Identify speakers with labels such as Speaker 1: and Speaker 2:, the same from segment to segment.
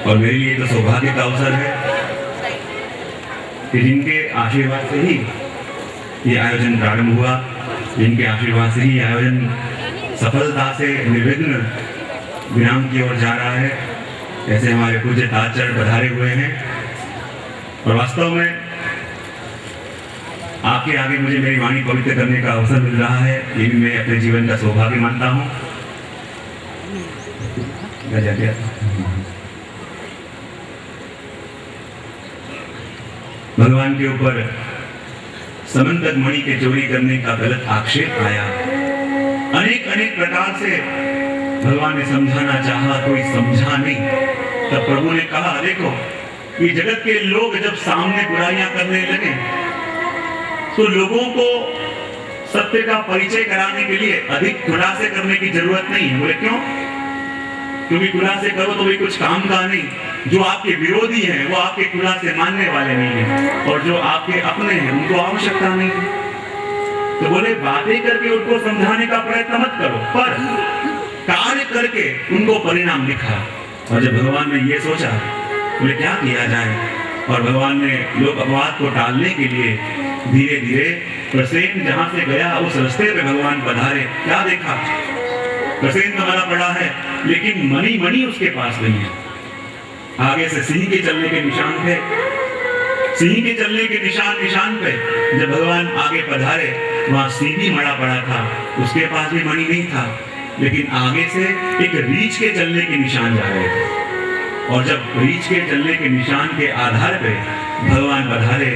Speaker 1: और मेरे लिए तो सौभाग्य का अवसर है कि जिनके आशीर्वाद से ही ये आयोजन प्रारंभ हुआ, जिनके आशीर्वाद से ही आयोजन सफलता से निर्विघ्न विराम की ओर जा रहा है, ऐसे हमारे पूज्य ताजचरण पधारे हुए हैं। और वास्तव में आपके आगे मुझे मेरी वाणी पवित्र करने का अवसर मिल रहा है, ये भी मैं अपने जीवन का सौभाग्य मानता हूँ। भगवान के ऊपर समंतक मणि के चोरी करने का गलत आक्षेप आया, अनेक अनेक प्रकार से भगवान ने समझाना चाहा, कोई समझा नहीं। तब प्रभु ने कहा, देखो ये जगत के लोग जब सामने बुराइयां करने लगे तो लोगों को सत्य का परिचय कराने के लिए अधिक खुलासे करने की जरूरत नहीं है। बोले क्यों? क्योंकि खुलासे करो तो भी कुछ काम का नहीं। जो आपके विरोधी हैं वो आपके खुलासे मानने वाले नहीं हैं, और जो आपके अपने हैं उनको आवश्यकता नहीं है। तो बोले बातें करके उनको समझाने का प्रयत्न मत करो, पर कार्य करके उनको परिणाम दिखा। और जब भगवान ने ये सोचा बोले क्या किया जाए, और भगवान ने लोक अपवाद को टालने के लिए धीरे धीरे प्रसेन जहां से गया उस रास्ते पे भगवान पधारे। क्या देखा? प्रसेन तो मरा पड़ा है, लेकिन मणि मणि उसके पास नहीं है। आगे से सिंह के चलने के निशान थे, सिंह के चलने के निशान पे जब भगवान आगे पधारे वहां सिंह भी मरा पड़ा था, उसके पास भी मणि नहीं था। लेकिन आगे से एक रीछ के चलने के निशान जा रहे थे, और जब रीछ के चलने के निशान के आधार पे भगवान पधारे,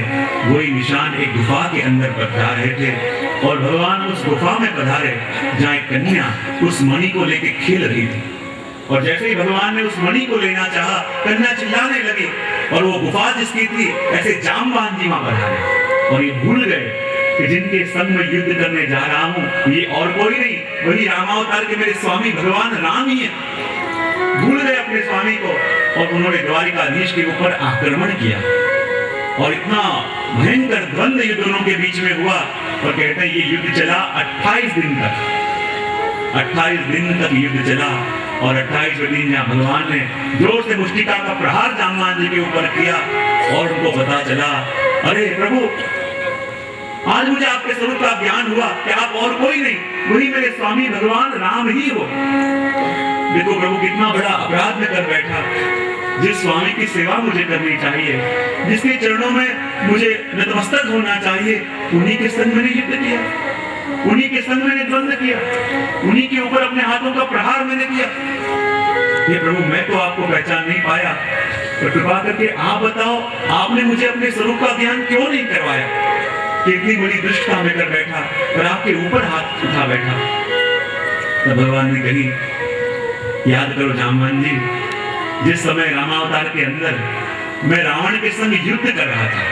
Speaker 1: वही निशान एक गुफा के अंदर पधार रहे थे। और भगवान उस गुफा में पधारे जहाँ एक कन्या उस मणि को लेके खेल रही थी। और जैसे ही भगवान ने उस मणि को लेना चाहा, कन्या चिल्लाने लगी, और वो गुफा जिसकी थी ऐसे जामवान जी वहां पधारे, और ये भूल गए कि जिनके संग में युद्ध करने जा रहा हूं ये और कोई नहीं, वही रामावतार के मेरे स्वामी भगवान राम ही है। भूल गए अपने स्वामी को, और उन्होंने द्वारिकाधीश के ऊपर आक्रमण किया, और इतना भयंकर द्वंद्व युद्ध दोनों के बीच में हुआ। और कहते हैं ये युद्ध चला 28 दिन तक, 28 दिन तक युद्ध चला। और 28वें दिन जहाँ भगवान ने जोर से मुष्टिका का प्रहार जामवान जी के ऊपर किया, और उनको पता चला, अरे प्रभु आज मुझे आपके स्वरूप का ज्ञान हुआ कि आप और कोई नहीं, वही मेरे स्वामी भगवान राम ही हो। देखो प्रभु कितना बड़ा अपराध में कर बैठा। जिस स्वामी की सेवा मुझे करनी चाहिए, जिसके चरणों में मुझे नतमस्तक होना चाहिए, उन्हीं के संग मैंने युद्ध किया, उन्हीं के संग मैंने द्वंद्व किया, उन्हीं के ऊपर अपने हाथों का प्रहार मैंने किया। ये प्रभु मैं तो आपको पहचान नहीं पाया, तो कृपा करके आप बताओ आपने मुझे अपने स्वरूप का ज्ञान क्यों नहीं करवाया कि इतनी बड़ी दुष्टता में कर बैठा और आपके ऊपर हाथ उठा बैठा। तब भगवान ने कही, याद करो जामवान जी, जिस समय रामावतार के अंदर मैं रावण के संग युद्ध कर रहा था,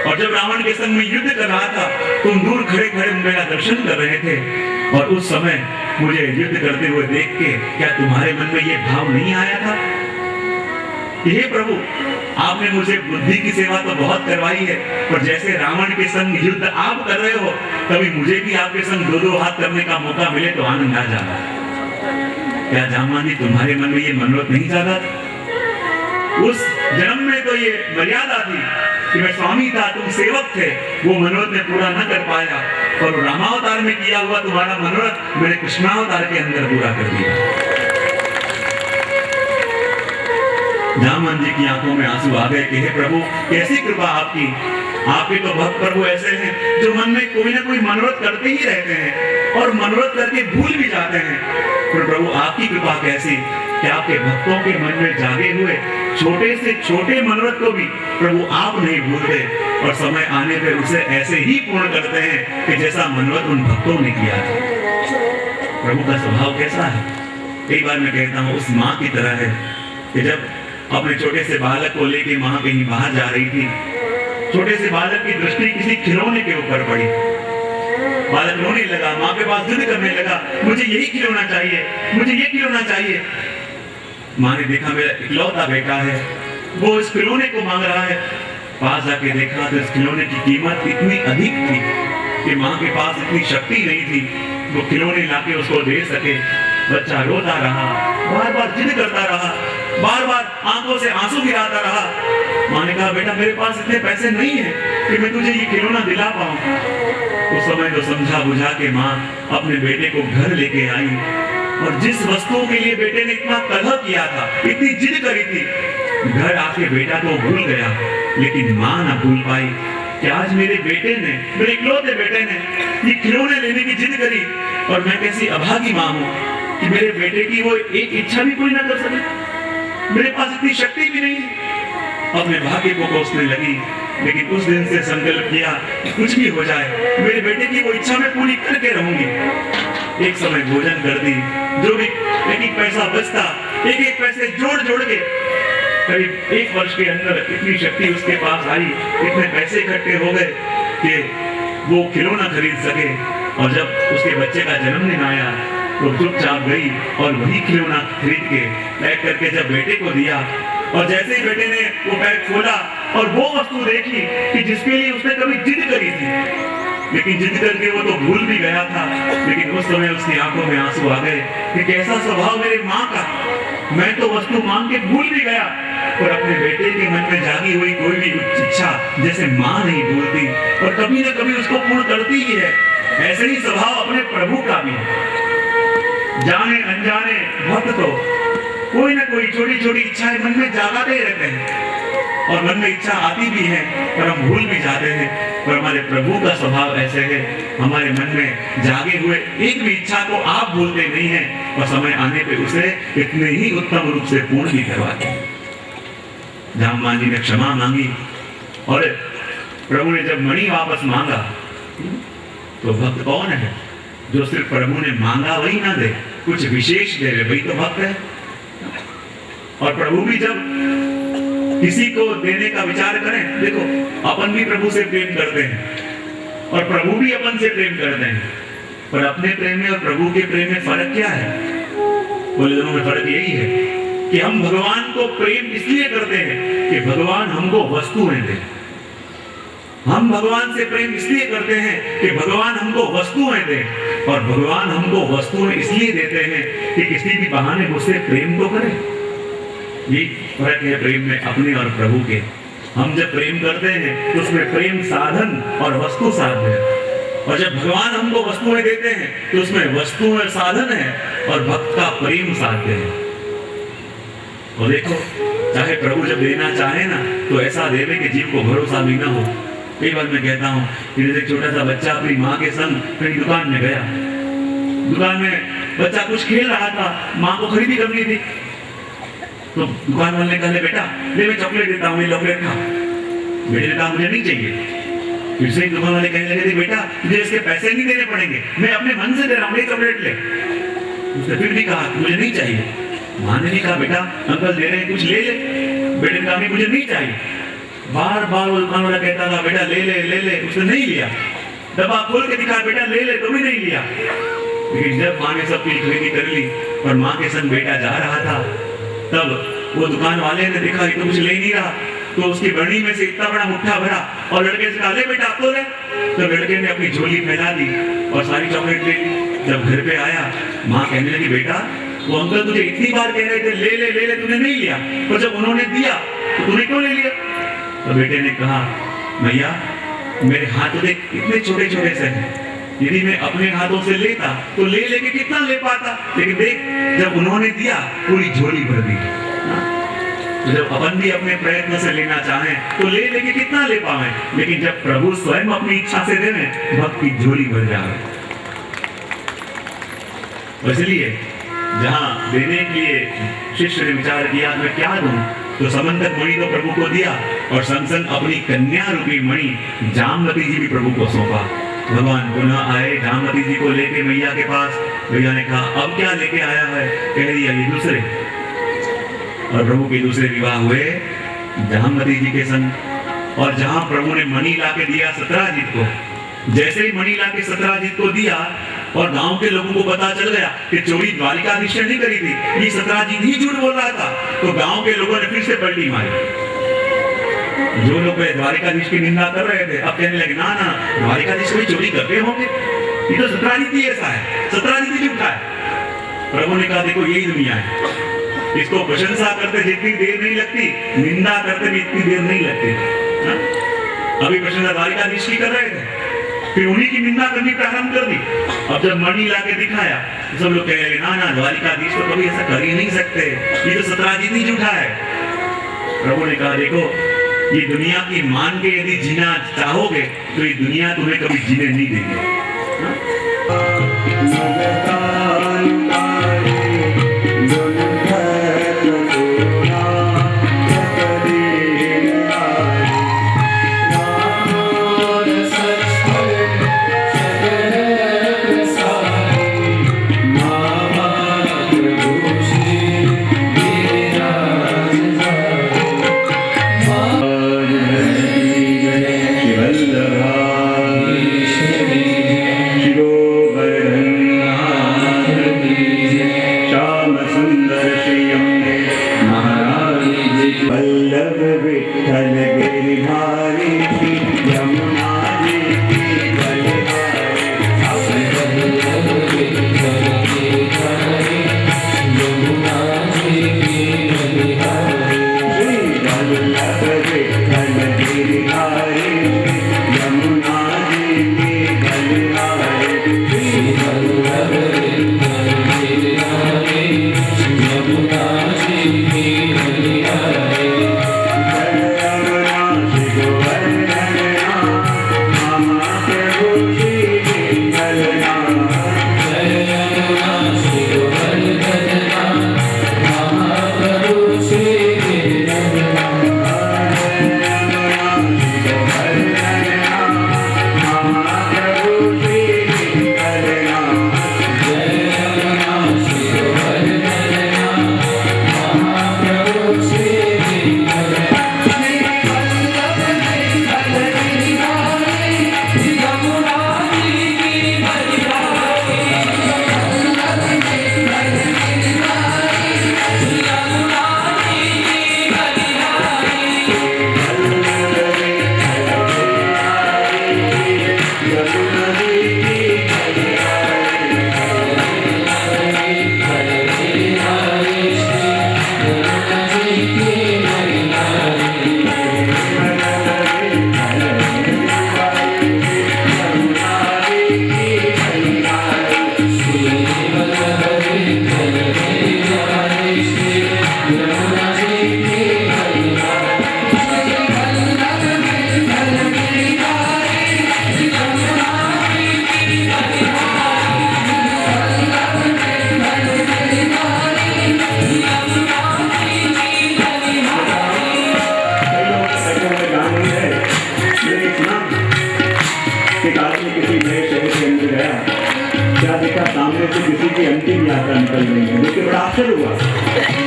Speaker 1: और जब रावण के संग में युद्ध कर रहा था तुम दूर खड़े खड़े मेरा दर्शन कर रहे थे, और उस समय मुझे युद्ध करते हुए देख के क्या तुम्हारे मन में ये भाव नहीं आया था कि हे प्रभु आपने मुझे बुद्धि की सेवा तो बहुत करवाई है, पर जैसे रावण के संग युद्ध आप कर रहे हो, कभी मुझे भी आपके संग दो दो हाथ करने का मौका मिले तो आनंद आ जाता। क्या जामवान जी तुम्हारे मन में ये मनोरथ नहीं जागा? उस जन्म में तो ये मर्यादा थी कि मैं स्वामी था, तुम सेवक थे, वो मनोरथ में पूरा न कर पाया, और रामावतार में किया हुआ तुम्हारा मनोरथ मैंने कृष्णावतार के अंदर पूरा कर दिया। जामवान जी की आंखों में आंसू आ गए कि हे प्रभु कैसी कृपा आपकी, आपके तो भक्त प्रभु ऐसे हैं जो मन में कोई ना कोई मनोरथ करते ही रहते हैं, और मनोरथ करके भूल भी जाते हैं। पर प्रभु आपकी कृपा कैसी कि आपके भक्तों के मन में जागे हुए छोटे से छोटे मनोरथ को भी प्रभु आप नहीं भूलते, और समय आने पर उसे ऐसे ही पूर्ण करते हैं कि जैसा मनोरथ उन भक्तों ने किया था। प्रभु का स्वभाव कैसा है? कई बार मैं कहता हूँ उस माँ की तरह है कि जब अपने छोटे से बालक को लेके माँ कहीं बाहर जा रही थी, छोटे से बालक की दृष्टि किसी खिलौने के ऊपर पड़ी, बालक रोने लगा, माँ के पास जिद करने लगा, मुझे यही खिलौना चाहिए, मुझे ये खिलौना चाहिए। माँ ने देखा मेरा इकलौता बेटा है, वो इस खिलौने को मांग रहा है। पास जाके देखा तो इस खिलौने की कीमत इतनी अधिक थी कि माँ के पास इतनी शक्ति नहीं थी वो खिलौने लाके उसको दे सके। बच्चा रोता रहा, बार बार जिद करता रहा, बार बार आंखों से आंसू गिराता रहा। माँ ने कहा बेटा मेरे पास इतने पैसे नहीं है कि मैं तुझे ये खिलौना दिला पाऊं। उस समय तो समझा बुझा के माँ अपने बेटे को घर लेके आई, और जिस वस्तुओं के लिए बेटे ने इतना कलह किया था, इतनी जिद करी थी, घर आके बेटा तो भूल गया, लेकिन माँ ना भूल पाई कि आज मेरे बेटे ने, मेरे इकलौते बेटे ने ये खिलौने लेने की जिद करी, और मैं कैसी अभागी माँ हूँ कि मेरे बेटे की वो एक इच्छा भी कोई ना कर सके। मेरे पास इतनी शक्ति भी नहीं है। अपने भाग्य को कोसने लगी, लेकिन उस दिन से संकल्प किया कि कुछ भी हो जाए मेरे बेटे की वो इच्छा मैं पूरी करके रहूंगी। एक समय भोजन कर दी, जो भी एक एक पैसा बचता, एक एक पैसे जोड़ जोड़ के करीब 1 वर्ष के अंदर इतनी शक्ति उसके पास आई, इतने पैसे इकट्ठे हो गए कि वो खिलौना खरीद सके। और जब उसके बच्चे का जन्मदिन आया तो चुपचाप गई और वही खिलौना खरीद के पैक करके जब बेटे को दिया, और जैसे ही बेटे ने वो पैक खोला और वो वस्तु देखी कि जिसके लिए उसने कभी जिद करी थी, लेकिन जिद करके वो तो भूल भी गया था, लेकिन उस समय उसकी आंखों में आंसू आ गए कि कैसा स्वभाव मेरे माँ का, मैं तो वस्तु मांग के भूल भी गया, और अपने बेटे के मन में जागी हुई कोई भी इच्छा जैसे माँ नहीं भूलती और कभी न कभी उसको पूर्ण करती ही है। ऐसे ही स्वभाव अपने प्रभु का भी है। जाने अनजाने भक्त तो कोई ना कोई छोटी छोटी इच्छाएं मन में जागाते ही रहते हैं, और मन में इच्छा आती भी है पर हम भूल भी जाते हैं। पर हमारे प्रभु का स्वभाव ऐसे है, हमारे मन में जागे हुए एक भी इच्छा को आप भूलते नहीं हैं, और समय आने पे उसे इतने ही उत्तम रूप से पूर्ण भी करवाते हैं। जामवान जी ने क्षमा मांगी, और प्रभु ने जब मणि वापस मांगा तो भक्त कौन है जो सिर्फ प्रभु ने मांगा वही ना दे, कुछ विशेष दे रहे, वही तो भक्त है। और प्रभु भी जब किसी को देने का विचार करें, देखो अपन भी प्रभु से प्रेम करते हैं और प्रभु भी अपन से प्रेम करते हैं, पर अपने प्रेम में और प्रभु के प्रेम में फर्क क्या है? बोले दोनों में फर्क यही है कि हम भगवान को प्रेम इसलिए करते हैं कि भगवान हमको वस्तुएं दे। हम भगवान से प्रेम इसलिए करते हैं कि भगवान हमको वस्तुएं दे, और भगवान हमको वस्तुएं इसलिए देते हैं कि किसी भी बहाने मुझसे प्रेम तो करे। ये फर्क है प्रेम में अपने और प्रभु के। हम जब प्रेम करते हैं तो उसमें प्रेम साधन और वस्तु साधन है, और जब भगवान हमको वस्तुएं देते हैं तो उसमें वस्तुएं साधन है और भक्त का प्रेम साध्य है। और देखो, चाहे प्रभु जब देना चाहे ना तो ऐसा देवे कि जीव को भरोसा भी ना हो। कई बार मैं कहता हूँ कि जैसे छोटा सा बच्चा अपनी माँ के संग कहीं दुकान में गया, दुकान में बच्चा कुछ खेल रहा था, माँ को खरीदी करनी थी, तो दुकान वाले ने कहा बेटा ले मैं चॉकलेट देता हूँ, ये चॉकलेट खा। बेटे ने कहा मुझे नहीं चाहिए। फिर से दुकान वाले कहने लगे थे बेटा तुझे इसके पैसे नहीं देने पड़ेंगे, मैं अपने मन से दे रहा हूँ, ये चॉकलेट ले। उसने फिर भी कहा मुझे नहीं चाहिए। माँ ने भी कहा बेटा अंकल दे रहे हैं कुछ ले ले। बेटे ने कहा नहीं मुझे नहीं चाहिए। बार बार वो दुकान वाला कहता था बेटा ले ले ले ले, उसने नहीं लिया। डब्बा खोल के दिखा बेटा ले ले, तो भी नहीं लिया। लेकिन जब माँ ने सब कुछ खरीदी कर ली और माँ के संग बेटा जा रहा था, तब वो दुकान वाले ने देखा ये तो कुछ ले नहीं रहा, तो उसकी बरनी में से इतना बड़ा मुट्ठा भरा और लड़के से कहा ले बेटा आप तो ले। तो लड़के ने अपनी झोली फैला दी और सारी चॉकलेट ले ली। जब घर पे आया माँ कहने लगी बेटा वो अंकल तुझे इतनी बार कह रहे थे ले ले ले ले, तूने नहीं लिया, तो जब उन्होंने दिया तो तूने क्यों ले लिया? तो बेटे ने कहा भैया मेरे हाथ देख इतने छोटे छोटे से हैं, यदि मैं अपने हाथों से लेता तो ले लेके कितना ले पाता, लेकिन देख जब उन्होंने दिया पूरी झोली भर दी। तो जब अपन भी अपने प्रयत्न से लेना चाहें तो ले लेके कितना ले पावे, लेकिन जब प्रभु स्वयं अपनी इच्छा से देवे भक्त की झोली भर जाए। इसलिए जहां देने के लिए शिष्य ने विचार किया मैं क्या दूं, तो समंतक मणि तो प्रभु को दिया और संग संग अपनी कन्या रूपी मणि जामवती जी भी प्रभु को सौंपा। भगवान पुनः आए जामवती जी को लेके मैया के पास। भैया ने कहा अब क्या लेके आया है? कह दिया ये दूसरे। और प्रभु के दूसरे विवाह हुए जामवती जी के संग। और जहां प्रभु ने मणि ला के दिया सत्राजित को, जैसे ही मणि ला के सत्राजित को दिया और गांव के लोगों को पता चल गया कि चोरी द्वारिकाधीश ने नहीं करी थी, ये सत्राजित ही झूठ बोल रहा था, तो गांव के लोगों ने फिर से पलटी मारी। जो लोग द्वारिकाधीश की निंदा कर रहे थे अब कहने लगे ना ना द्वारिकाधीश कोई चोरी करते होंगे, ये तो सत्राजित ही ऐसा है, सत्राजित ही झूठा है। प्रभु ने कहा देखो यही दुनिया है, इसको प्रशंसा करते जितनी देर नहीं लगती, निंदा करते भी इतनी देर नहीं लगती। हाँ? अभी प्रशंसा द्वारिकाधीश की कर रहे थे, फिर उन्हीं की निंदा करनी प्रारंभ कर दी। अब जब मणि लाके दिखाया, सब लोग कह रहे ना ना द्वारिकाधीश तो कभी ऐसा कर ही नहीं सकते, ये तो सतराजित ही झूठा है। प्रभु ने कहा देखो, ये दुनिया की मान के यदि जीना चाहोगे तो ये दुनिया तुम्हें कभी जीने नहीं देगी।
Speaker 2: निकल रही है, देखिए बड़ा आश्चर्य हुआ।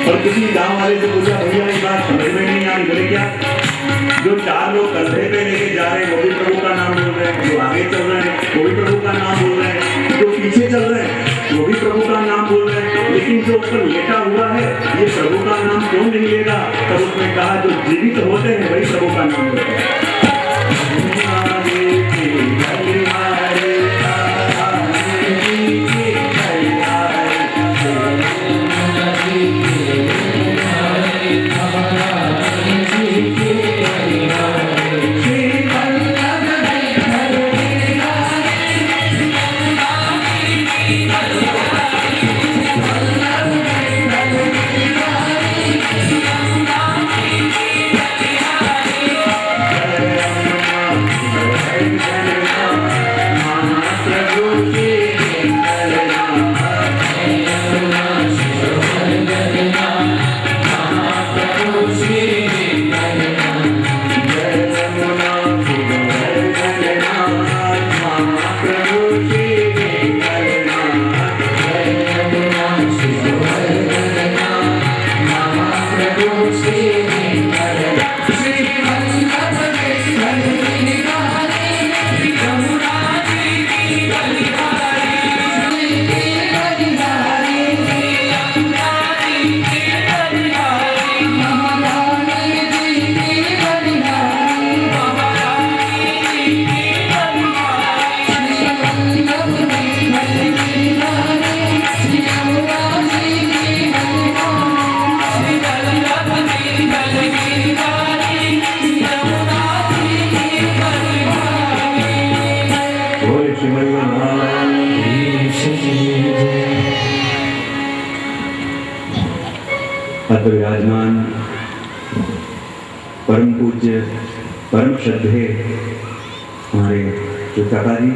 Speaker 2: और किसी गांव वाले से पूछा, भैया ये बात समझ में नहीं आई। बोले क्या? जो चार लोग कंधे पे लेके जा रहे हैं वो भी प्रभु का नाम बोल रहे हैं, जो आगे चल रहे हैं वो भी प्रभु का नाम बोल रहे हैं, जो पीछे चल रहे हैं वो भी प्रभु का नाम बोल रहे हैं, लेकिन जो ऊपर लेटा हुआ है ये प्रभु का नाम क्यों नहीं लेगा? तब उसने कहा जो जीवित होते हैं वही प्रभु का नाम लेते हैं। परम पूज्य परम श्रद्धेय हमारे जो काका जी,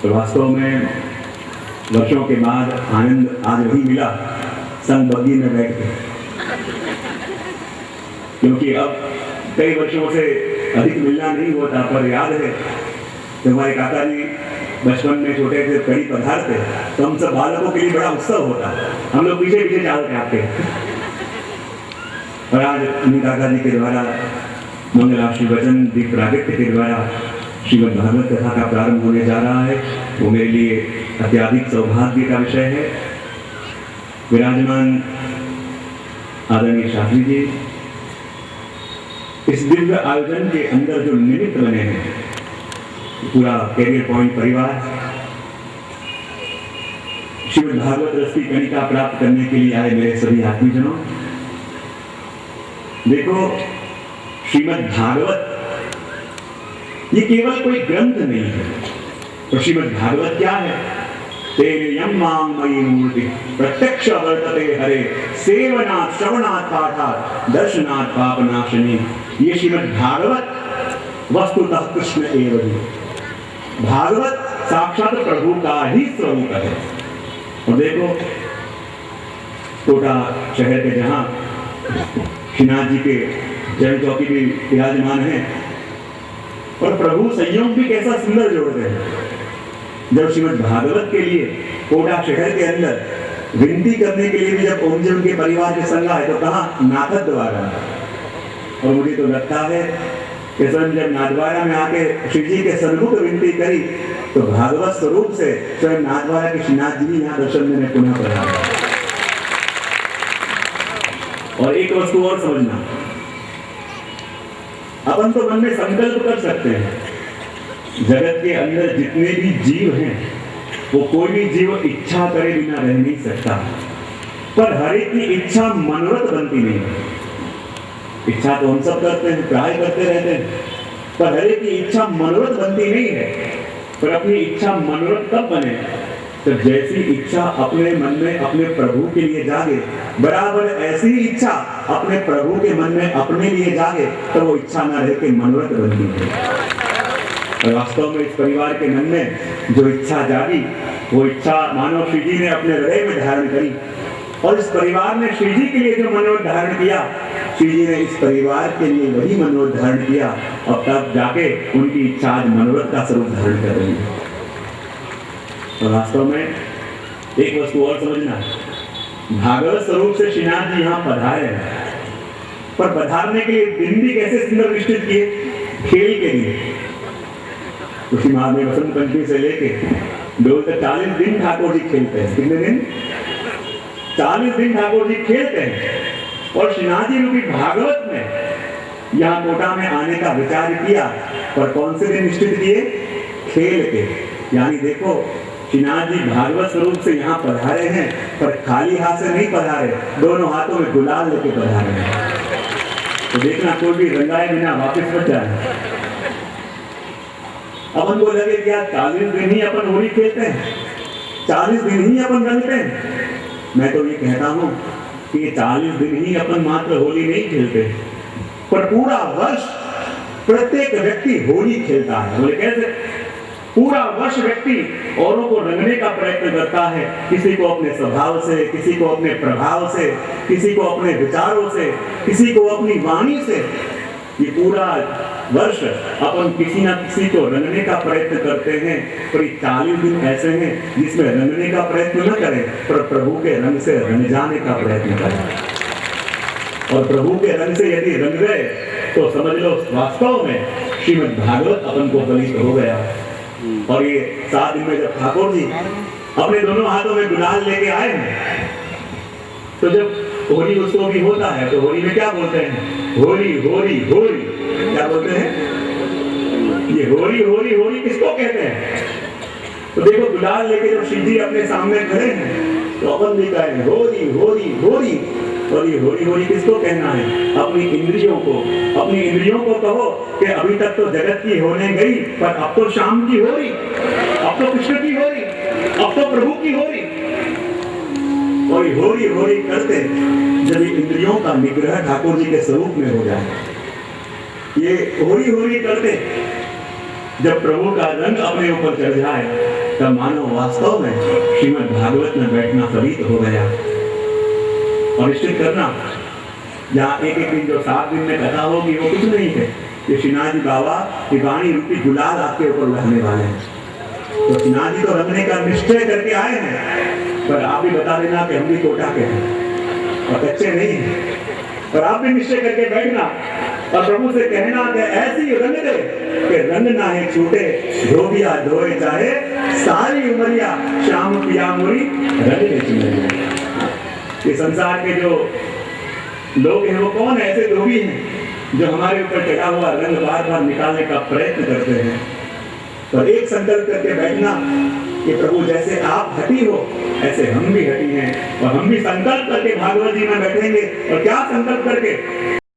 Speaker 2: तो वास्तव में वर्षों के बाद आनंद आज वही मिला संग बग्गी में बैठ के, क्योंकि अब कई वर्षों से अधिक मिलना नहीं होता, पर याद है कि हमारे काका जी बचपन में छोटे थे, कड़ी पधारते तो हम सब बालकों के लिए बड़ा उत्सव होता, हम लोग पीछे पीछे चलते आते। और आज अपने काका जी के द्वारा मंगलाश्री वचन दीप प्रागट्य के द्वारा श्रीमद् भागवत कथा का प्रारंभ होने जा रहा है। वो मेरे लिए अत्याधिक सौभाग्य का विषय है। विराजमान आदरणीय शास्त्री जी, इस दिव्य आयोजन के अंदर जो निमित्त बने हैं, पूरा कैरियर पॉइंट परिवार श्रीमद् भागवत रस की कणिका प्राप्त करने के लिए आए मेरे सभी आत्मीजनों, देखो श्रीमद् भागवत ये केवल कोई ग्रंथ नहीं है। तो श्रीमद् भागवत क्या है? तेरे यम मां मयि मूर्ति प्रत्यक्ष वर्तते हरे सेवनात् श्रवणात् पाठात् दर्शनात् पापनाशनी। ये श्रीमद् भागवत वस्तुतः कृष्ण एव ही, भागवत साक्षात प्रभु का ही स्वरूप है। और देखो कोटा शहर के जहां श्रीनाथ जी के जैन चौकी भी विराजमान है, और प्रभु संयोग भी कैसा सुंदर जोड़ते हैं। जब श्रीमद् भागवत के लिए कोटा शहर के अंदर विनती करने के लिए भी जब ओम जी उनके परिवार के संग आए तो कहा नाथक द्वारा। और मुझे तो लगता है कि स्वयं जब नाथद्वारा में आके श्री जी के सन्मुख विनती करी तो भागवत स्वरूप से स्वयं नाथद्वारा के श्रीनाथ जी भी यहाँ दर्शन देने पुनः पधारे। और एक वस्तु और समझना, अपन तो मन में संकल्प कर सकते हैं, जगत के अंदर जितने भी जीव हैं वो कोई भी जीव इच्छा करे बिना रह नहीं सकता, पर हर एक की इच्छा मनोरथ बनती नहीं है। इच्छा तो हम सब करते हैं, प्राय करते रहते हैं, पर हर एक की इच्छा मनोरथ बनती नहीं है। पर अपनी इच्छा मनोरथ कब बने? तो जैसी इच्छा अपने मन में अपने प्रभु के लिए जागे, बराबर ऐसी इच्छा अपने प्रभु के मन में अपने लिए जागे, तो वो इच्छा न रह के मनोरथ बनती है। और वास्तव में इस परिवार के मन में जो इच्छा जागी, वो इच्छा मानो श्री जी ने अपने हृदय में धारण करी, और इस परिवार ने श्री जी के लिए जो मनोरथ धारण किया, श्री जी ने इस परिवार के लिए वही मनोरथ धारण किया, और तब जाके उनकी इच्छा आज मनोरथ का स्वरूप धारण कर रही है। और वास्तव में एक वस्तु और समझना, भागवत स्वरूप से श्रीनाथ जी यहाँ पधारे हैं, पर पधारने के लिए दिन भी कैसे सुंदर निश्चित किए, खेल के लिए। उसी माह में वसंत पंचमी से लेके 2 तक 40 दिन ठाकुर जी खेलते हैं। कितने दिन? 40 दिन ठाकुर जी खेलते हैं। और श्रीनाथ जी रूपी भागवत में यहाँ कोटा में आने का विचार किया, पर कौन से दिन निश्चित किए? खेल के। यानी देखो श्रीनाथ जी भागवत स्वरूप से यहाँ पधारे हैं, पर खाली हाथ से नहीं पधारे, दोनों हाथों में गुलाल लेके पधारे हैं। तो देखना कोई भी रंगाए बिना वापस मत जाए। अपन को लगे क्या 40 दिन ही अपन होली खेलते हैं, 40 दिन ही अपन रंगते हैं। मैं तो ये कहता हूँ कि ये 40 दिन ही अपन मात्र होली नहीं खेलते, पर पूरा वर्ष प्रत्येक व्यक्ति होली खेलता है। बोले कैसे? पूरा वर्ष व्यक्ति औरों को रंगने का प्रयत्न करता है, किसी को अपने स्वभाव से, किसी को अपने प्रभाव से, किसी को अपने विचारों से, किसी को अपनी वाणी से। ये पूरा वर्ष अपन किसी ना किसी को रंगने का प्रयत्न करते हैं, पर 40 दिन ऐसे हैं जिसमें रंगने का प्रयत्न न करें, पर प्रभु के रंग से रंग जाने का प्रयत्न करें। और प्रभु के रंग से यदि रंग गए तो समझ लो वास्तव में श्रीमद् भागवत अपन को फलित हो गया। और ये 7 दिन में जब ठाकुर जी अपने दोनों हाथों में गुलाल लेके आए हैं, तो जब होली उत्सव भी होता है तो होली में क्या बोलते हैं? होली होली होली। क्या बोलते हैं? ये होली होली होली किसको कहते हैं? तो देखो गुलाल लेके जब श्री जी अपने सामने खड़े हैं तो अपन भी कहें होली होली होली। और ये होली होली किसको कहना है? अपनी इंद्रियों को। अपनी इंद्रियों को कहो कि अभी तक तो जगत की होने गई, पर अब तो शाम की हो रही, अब तो कृष्ण की हो रही, अब तो प्रभु की हो रही। और होरी होरी करते जब ये इंद्रियों का निग्रह ठाकुर जी के स्वरूप में हो जाए, ये होरी होरी करते जब प्रभु का रंग अपने ऊपर चढ़ जाए, तब मानो वास्तव में श्रीमद् भागवत में बैठना फलित हो गया। और निश्चित करना, यहाँ एक एक दिन जो 7 दिन में कथा होगी वो कुछ नहीं है, ये श्रीनाथ जी बाबा की वाणी रूपी गुलाल आपके ऊपर रहने वाले हैं। तो श्रीनाथ जी तो रंगने का निश्चय करके आए हैं, पर आप भी बता देना कि हम भी कोटा के हैं और कच्चे नहीं हैं, पर आप भी निश्चय करके बैठना और प्रभु से कहना कि ऐसी रंग दे कि रंग ना है छूटे, धोबिया धोए चाहे सारी उमरिया, श्याम पिया मोरी रंग दे चुने। ये संसार के जो लोग हैं वो कौन ऐसे धोबी हैं जो हमारे ऊपर चढ़ा हुआ रंग बार बार निकालने का प्रयत्न करते हैं। तो एक संकल्प करके बैठना कि प्रभु जैसे आप हटी हो ऐसे हम भी हटी हैं, और हम भी संकल्प करके भागवत जी में बैठेंगे। और क्या संकल्प करके